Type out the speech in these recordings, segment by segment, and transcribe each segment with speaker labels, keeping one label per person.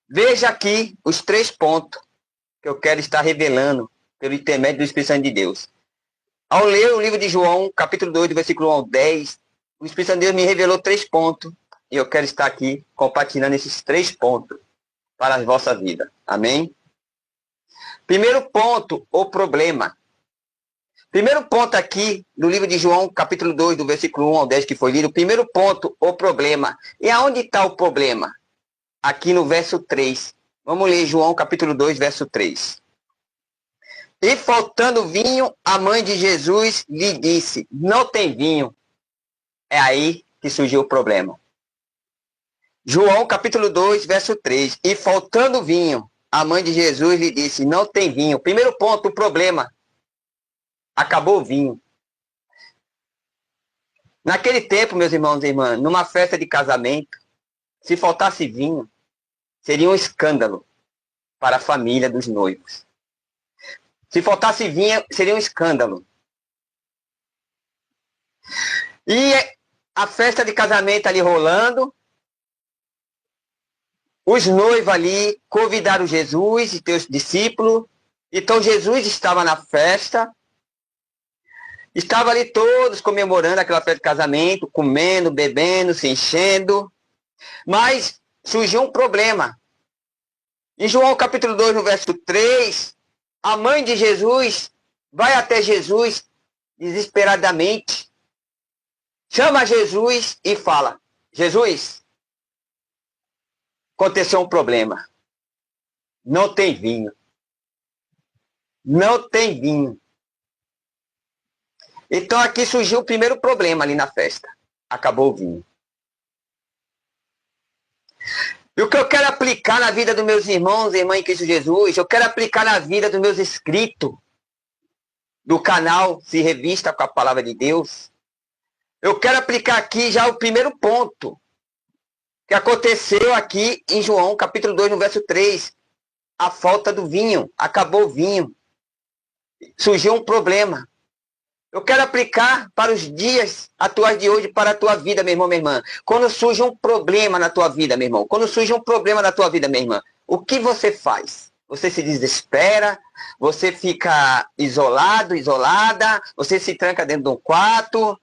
Speaker 1: Veja aqui os 3 pontos que eu quero estar revelando pelo intermédio do Espírito Santo de Deus. Ao ler o livro de João, capítulo 2, do versículo 1 ao 10, o Espírito Santo de Deus me revelou 3 pontos. E eu quero estar aqui compartilhando esses 3 pontos para a vossa vida. Amém? Primeiro ponto, o problema. Primeiro ponto aqui, no livro de João, capítulo 2, do versículo 1 ao 10, que foi lido. Primeiro ponto, o problema. E aonde está o problema? Aqui no verso 3. Vamos ler João, capítulo 2, verso 3. E faltando vinho, a mãe de Jesus lhe disse, não tem vinho. É aí que surgiu o problema. João, capítulo 2, verso 3. E faltando vinho, a mãe de Jesus lhe disse, não tem vinho. Primeiro ponto, o problema. Acabou o vinho. Naquele tempo, meus irmãos e irmãs, numa festa de casamento, se faltasse vinho, seria um escândalo para a família dos noivos. Se faltasse vinho, seria um escândalo. E a festa de casamento ali rolando, os noivos ali convidaram Jesus e seus discípulos. Então Jesus estava na festa, estava ali todos comemorando aquela festa de casamento, comendo, bebendo, se enchendo. Mas surgiu um problema. Em João capítulo 2, no verso 3, a mãe de Jesus vai até Jesus desesperadamente, chama Jesus e fala, Jesus, aconteceu um problema. Não tem vinho. Não tem vinho. Então aqui surgiu o primeiro problema ali na festa. Acabou o vinho. E o que eu quero aplicar na vida dos meus irmãos e irmãs em Cristo Jesus, eu quero aplicar na vida dos meus inscritos do canal Se Revista com a Palavra de Deus. Eu quero aplicar aqui já o primeiro ponto que aconteceu aqui em João, capítulo 2, no verso 3. A falta do vinho. Acabou o vinho. Surgiu um problema. Eu quero aplicar para os dias atuais de hoje, para a tua vida, meu irmão, minha irmã. Quando surge um problema na tua vida, meu irmão, quando surge um problema na tua vida, minha irmã, o que você faz? Você se desespera, você fica isolado, isolada, você se tranca dentro de um quarto,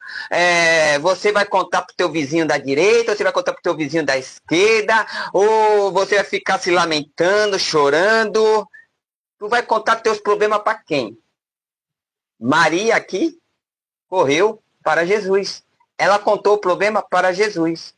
Speaker 1: você vai contar para o teu vizinho da direita, você vai contar para o teu vizinho da esquerda, ou você vai ficar se lamentando, chorando. Tu vai contar teus problemas para quem? Maria aqui correu para Jesus. Ela contou o problema para Jesus.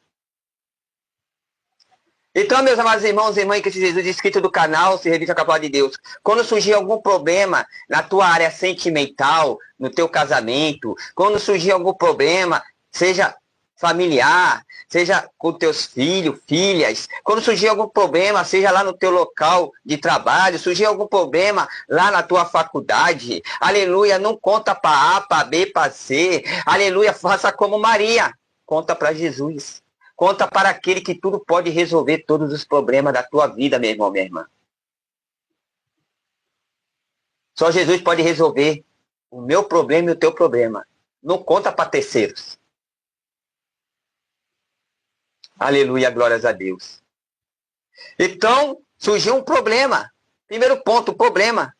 Speaker 1: Então, meus amados irmãos e irmãs, que Jesus inscrito do canal Se Revista com a Palavra de Deus, quando surgir algum problema na tua área sentimental, no teu casamento, quando surgir algum problema, seja familiar, seja com teus filhos, filhas, quando surgir algum problema, seja lá no teu local de trabalho, surgir algum problema lá na tua faculdade, aleluia, não conta para A, para B, para C, aleluia, faça como Maria, conta para Jesus. Conta para aquele que tudo pode resolver todos os problemas da tua vida, meu irmão, minha irmã. Só Jesus pode resolver o meu problema e o teu problema. Não conta para terceiros. Aleluia, glórias a Deus. Então, surgiu um problema. Primeiro ponto, o problema.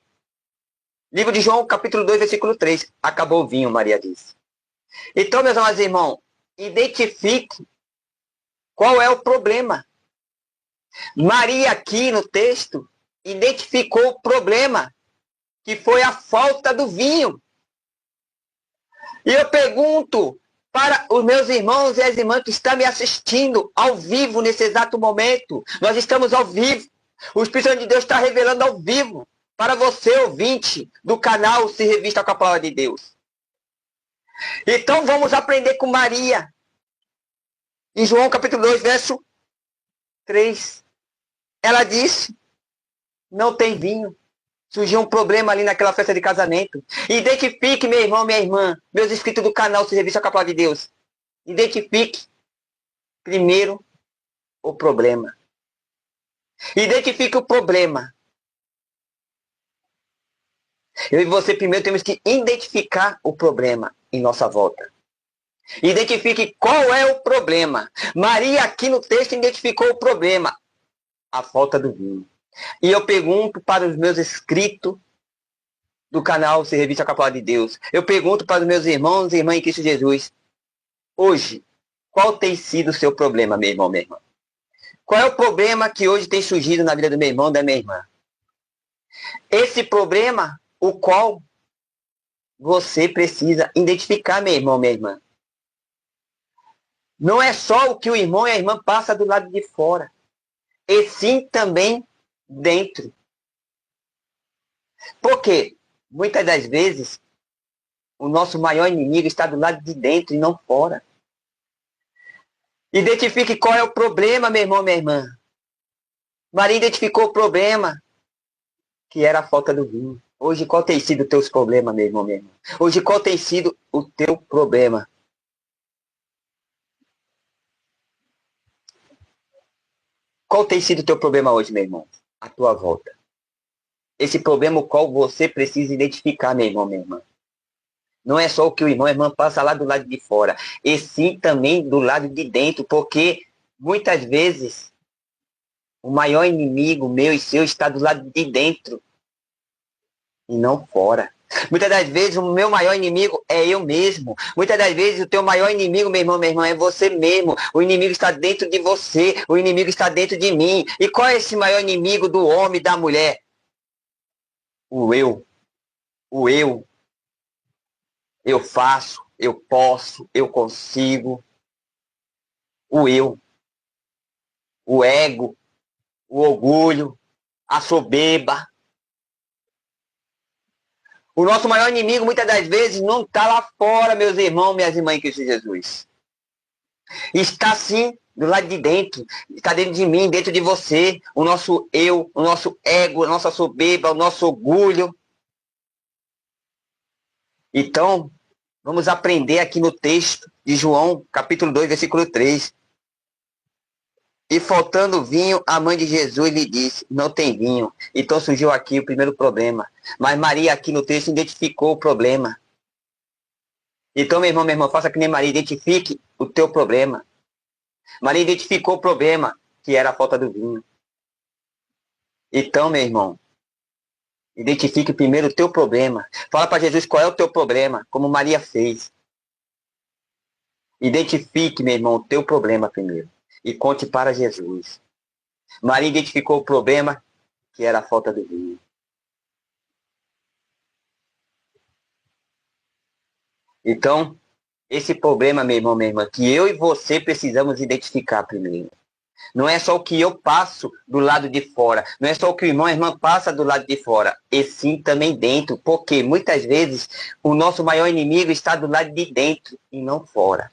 Speaker 1: Livro de João, capítulo 2, versículo 3. Acabou o vinho, Maria disse. Então, meus amados irmãos, identifique qual é o problema. Maria aqui no texto identificou o problema, que foi a falta do vinho. E eu pergunto para os meus irmãos e as irmãs que estão me assistindo ao vivo nesse exato momento. Nós estamos ao vivo. O Espírito Santo de Deus está revelando ao vivo para você, ouvinte do canal Se Revista com a Palavra de Deus. Então vamos aprender com Maria. Em João capítulo 2, verso 3. Ela disse, não tem vinho. Surgiu um problema ali naquela festa de casamento. Identifique, meu irmão, minha irmã, meus inscritos do canal Se Revista com a Palavra de Deus. Identifique primeiro o problema. Identifique o problema. Eu e você primeiro temos que identificar o problema em nossa volta. Identifique qual é o problema. Maria aqui no texto identificou o problema. a falta do vinho. E eu pergunto para os meus inscritos do canal Serviço à Palavra de Deus. Eu pergunto para os meus irmãos e irmãs em Cristo Jesus. Hoje, qual tem sido o seu problema, meu irmão, minha irmã? Qual é o problema que hoje tem surgido na vida do meu irmão, da minha irmã? Esse problema, o qual você precisa identificar, meu irmão, minha irmã. Não é só o que o irmão e a irmã passa do lado de fora, e sim também dentro. Porque muitas das vezes o nosso maior inimigo está do lado de dentro e não fora. Identifique qual é o problema, meu irmão, minha irmã. Maria identificou o problema, que era a falta do vinho. Hoje, qual tem sido os teus problemas, meu irmão, minha irmã? Hoje, qual tem sido o teu problema? Qual tem sido o teu problema hoje, meu irmão? A tua volta. Esse problema o qual você precisa identificar, meu irmão, minha irmã. Não é só o que o irmão e a irmã passa lá do lado de fora, e sim também do lado de dentro, porque muitas vezes o maior inimigo meu e seu está do lado de dentro e não fora. Muitas das vezes o meu maior inimigo é eu mesmo. Muitas das vezes o teu maior inimigo, meu irmão, minha irmã, é você mesmo. O inimigo está dentro de você, o inimigo está dentro de mim. E qual é esse maior inimigo do homem e da mulher? O eu. O eu. Eu faço, eu posso, eu consigo. O eu. O ego. O orgulho. A soberba. O nosso maior inimigo, muitas das vezes, não está lá fora, meus irmãos, minhas irmãs em Cristo Jesus. Está sim do lado de dentro. Está dentro de mim, dentro de você. O nosso eu, o nosso ego, a nossa soberba, o nosso orgulho. Então, vamos aprender aqui no texto de João, capítulo 2, versículo 3. E faltando vinho, a mãe de Jesus lhe disse, não tem vinho. Então surgiu aqui o primeiro problema. Mas Maria aqui no texto identificou o problema. Então, meu irmão, minha irmã, faça que nem Maria, identifique o teu problema. Maria identificou o problema, que era a falta do vinho. Então, meu irmão, identifique primeiro o teu problema. Fala para Jesus qual é o teu problema, como Maria fez. Identifique, meu irmão, o teu problema primeiro. E conte para Jesus. Maria identificou o problema, que era a falta do vinho. Então, esse problema, meu irmão, minha irmã, que eu e você precisamos identificar primeiro. Não é só o que eu passo do lado de fora. Não é só o que o irmão e a irmã passa do lado de fora. E sim também dentro. Porque muitas vezes o nosso maior inimigo está do lado de dentro e não fora.